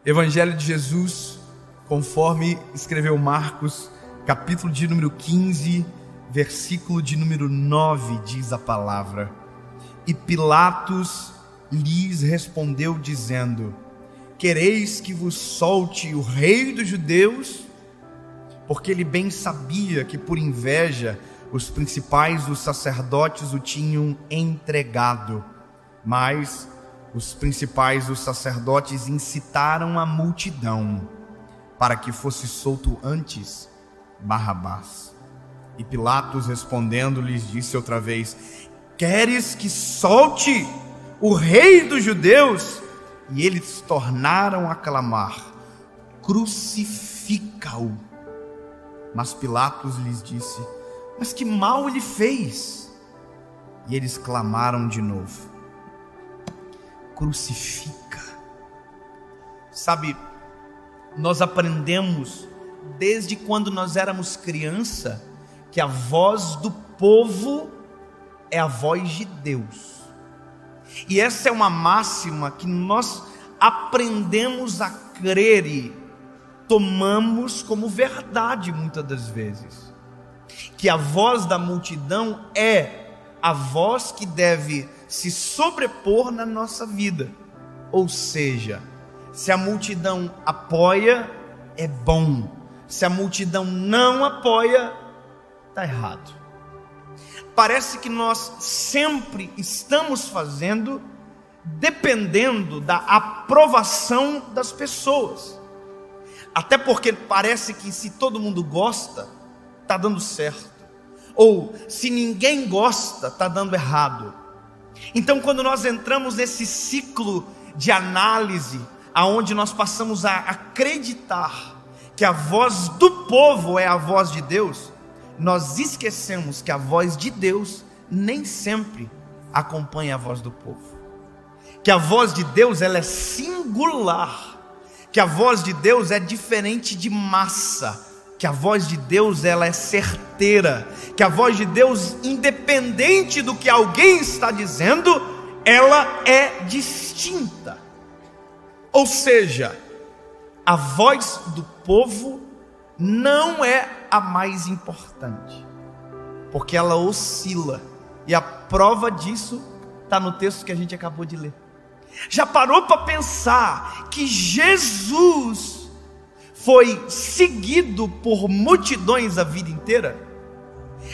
Evangelho de Jesus, conforme escreveu Marcos, capítulo de número 15, versículo de número 9, diz a palavra: E Pilatos lhes respondeu dizendo: Quereis que vos solte o rei dos judeus? Porque ele bem sabia que por inveja os principais dos sacerdotes o tinham entregado. Mas os principais dos sacerdotes incitaram a multidão para que fosse solto antes Barrabás. E Pilatos respondendo lhes disse outra vez: Queres que solte o rei dos judeus? E eles tornaram a clamar: Crucifica-o. Mas Pilatos lhes disse: Mas que mal ele fez? E eles clamaram de novo: Crucifica. Sabe, nós aprendemos desde quando nós éramos criança que a voz do povo é a voz de Deus. E essa é uma máxima que nós aprendemos a crer e tomamos como verdade muitas das vezes. Que a voz da multidão é a voz que deve se sobrepor na nossa vida. Ou seja, se a multidão apoia, é bom. Se a multidão não apoia, está errado. Parece que nós sempre estamos fazendo dependendo da aprovação das pessoas. Até porque parece que se todo mundo gosta, está dando certo. Ou se ninguém gosta, está dando errado. Então quando nós entramos nesse ciclo de análise, aonde nós passamos a acreditar que a voz do povo é a voz de Deus, nós esquecemos que a voz de Deus nem sempre acompanha a voz do povo. Que a voz de Deus ela é singular. Que a voz de Deus é diferente de massa. Que a voz de Deus ela é certeira. Que a voz de Deus, independente do que alguém está dizendo, ela é distinta. Ou seja, a voz do povo não é a mais importante, porque ela oscila, e a prova disso está no texto que a gente acabou de ler. Já parou para pensar que Jesus foi seguido por multidões a vida inteira?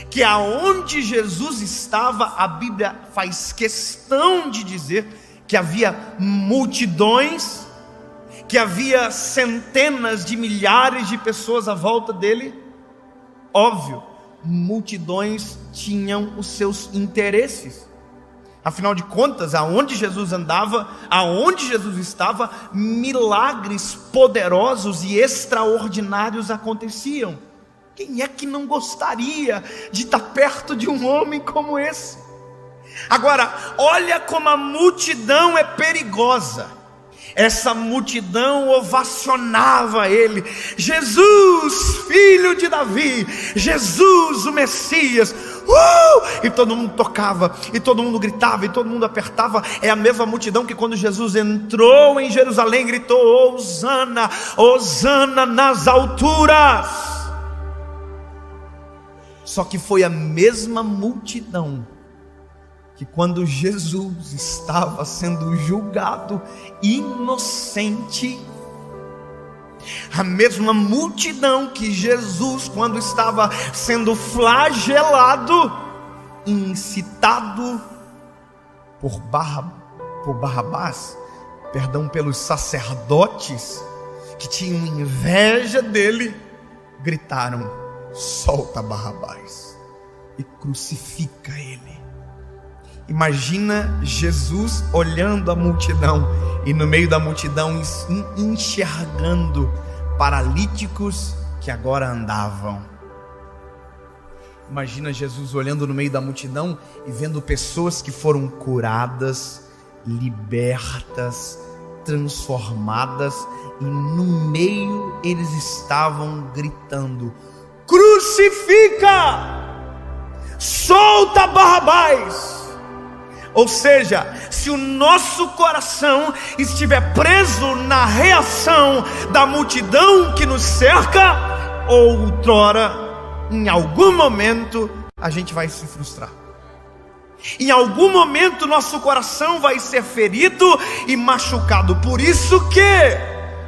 Que aonde Jesus estava, a Bíblia faz questão de dizer que havia multidões, que havia centenas de milhares de pessoas à volta dele. Óbvio, multidões tinham os seus interesses. Afinal de contas, aonde Jesus andava, aonde Jesus estava, milagres poderosos e extraordinários aconteciam. Quem é que não gostaria de estar perto de um homem como esse? Agora, olha como a multidão é perigosa. Essa multidão ovacionava ele: Jesus, filho de Davi, Jesus o Messias. E todo mundo tocava, e todo mundo gritava, e todo mundo apertava. É a mesma multidão que quando Jesus entrou em Jerusalém gritou: Hosana, Hosana nas alturas. Só que foi a mesma multidão que quando Jesus estava sendo julgado inocente, a mesma multidão que Jesus, quando estava sendo flagelado, incitado por Barrabás, pelos sacerdotes que tinham inveja dele, gritaram: solta Barrabás e crucifica ele. Imagina Jesus olhando a multidão e no meio da multidão enxergando paralíticos que agora andavam. Imagina Jesus olhando no meio da multidão e vendo pessoas que foram curadas, libertas, transformadas, e no meio eles estavam gritando: crucifica! Solta Barrabás! Ou seja, se o nosso coração estiver preso na reação da multidão que nos cerca, outrora, em algum momento, a gente vai se frustrar. Em algum momento nosso coração vai ser ferido e machucado. Por isso que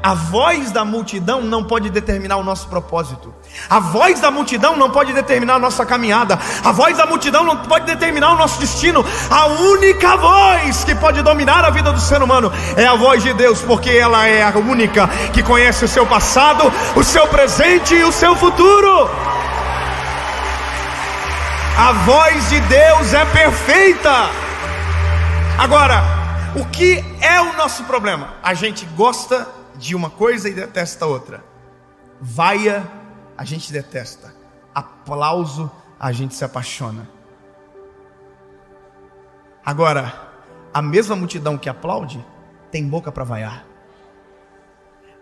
a voz da multidão não pode determinar o nosso propósito. A voz da multidão não pode determinar a nossa caminhada. A voz da multidão não pode determinar o nosso destino. A única voz que pode dominar a vida do ser humano é a voz de Deus, porque ela é a única que conhece o seu passado, o seu presente e o seu futuro. A voz de Deus é perfeita. Agora, o que é o nosso problema? A gente gosta de uma coisa e detesta outra. Vaia, a gente detesta. Aplauso, a gente se apaixona. Agora, a mesma multidão que aplaude tem boca para vaiar.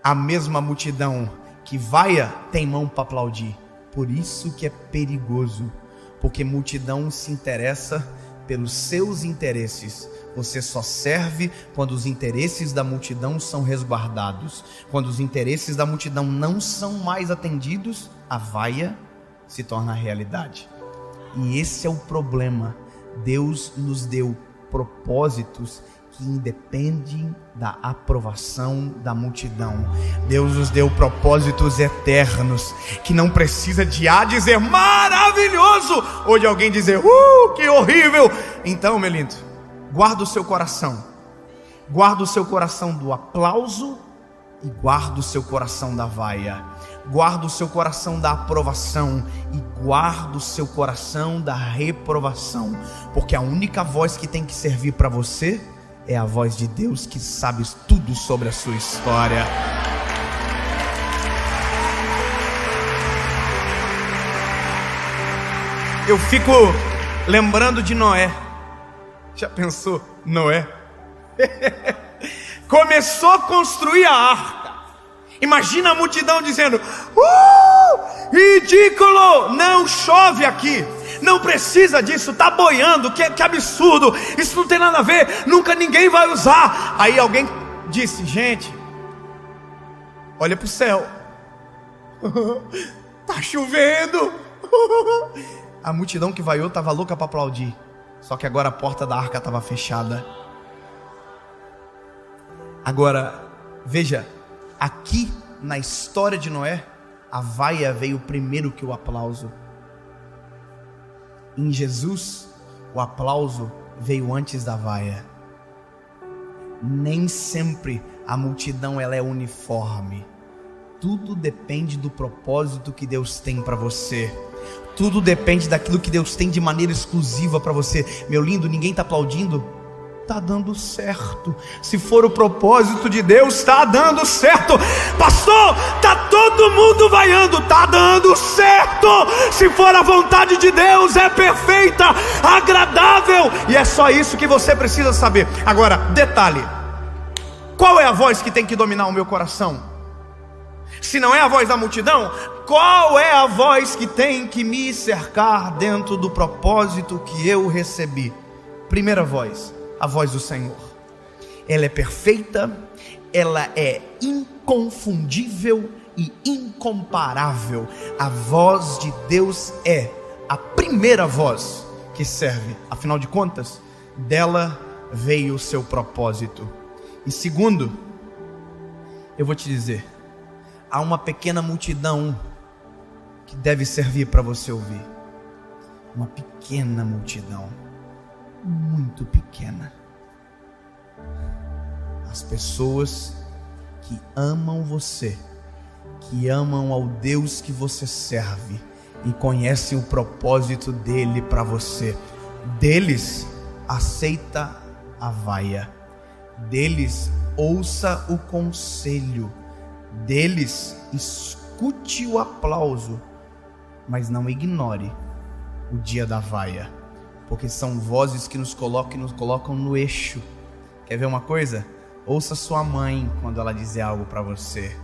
A mesma multidão que vaia tem mão para aplaudir. Por isso que é perigoso, porque multidão se interessa pelos seus interesses. Você só serve quando os interesses da multidão são resguardados. Quando os interesses da multidão não são mais atendidos, a vaia se torna realidade. E esse é o problema. Deus nos deu propósitos que independem da aprovação da multidão. Deus nos deu propósitos eternos, que não precisa de dizer maravilhoso, ou de alguém dizer que horrível. Então, meu lindo, guarda o seu coração. Guarda o seu coração do aplauso e guarda o seu coração da vaia. Guarda o seu coração da aprovação e guarda o seu coração da reprovação, porque a única voz que tem que servir para você é a voz de Deus, que sabe tudo sobre a sua história. Eu fico lembrando de Noé. Já pensou? Noé começou a construir a arca. Imagina a multidão dizendo: ridículo, não chove aqui, não precisa disso, está boiando, que absurdo, isso não tem nada a ver, nunca ninguém vai usar. Aí alguém disse: gente, olha para o céu, está chovendo. A multidão que vaiou estava louca para aplaudir, só que agora a porta da arca estava fechada. Agora, veja, aqui na história de Noé, a vaia veio primeiro que o aplauso. Em Jesus, o aplauso veio antes da vaia. Nem sempre a multidão ela é uniforme. Tudo depende do propósito que Deus tem para você. Tudo depende daquilo que Deus tem de maneira exclusiva para você. Meu lindo, ninguém está aplaudindo? Está dando certo. Se for o propósito de Deus, está dando certo. Pastor, está todo mundo vaiando, está dando certo. Se for a vontade de Deus, é perfeita, agradável, e é só isso que você precisa saber. Agora, detalhe: qual é a voz que tem que dominar o meu coração? Se não é a voz da multidão, qual é a voz que tem que me cercar dentro do propósito que eu recebi? Primeira voz, a voz do Senhor. Ela é perfeita, ela é inconfundível e incomparável. A voz de Deus é a primeira voz que serve. Afinal de contas, dela veio o seu propósito. E segundo, eu vou te dizer, há uma pequena multidão que deve servir para você ouvir. Uma pequena multidão, muito pequena. As pessoas que amam você, que amam ao Deus que você serve e conhecem o propósito dele para você. Deles, aceita a vaia. Deles, ouça o conselho. Deles, escute o aplauso, mas não ignore o dia da vaia, porque são vozes que nos colocam no eixo. Quer ver uma coisa? Ouça sua mãe quando ela dizer algo para você.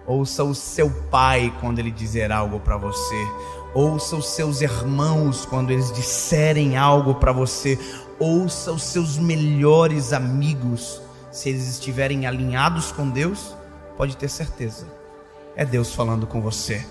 Ouça o seu pai quando ele dizer algo para você. Ouça os seus irmãos quando eles disserem algo para você. ouça os seus melhores amigos. Se eles estiverem alinhados com Deus, pode ter certeza, é Deus falando com você.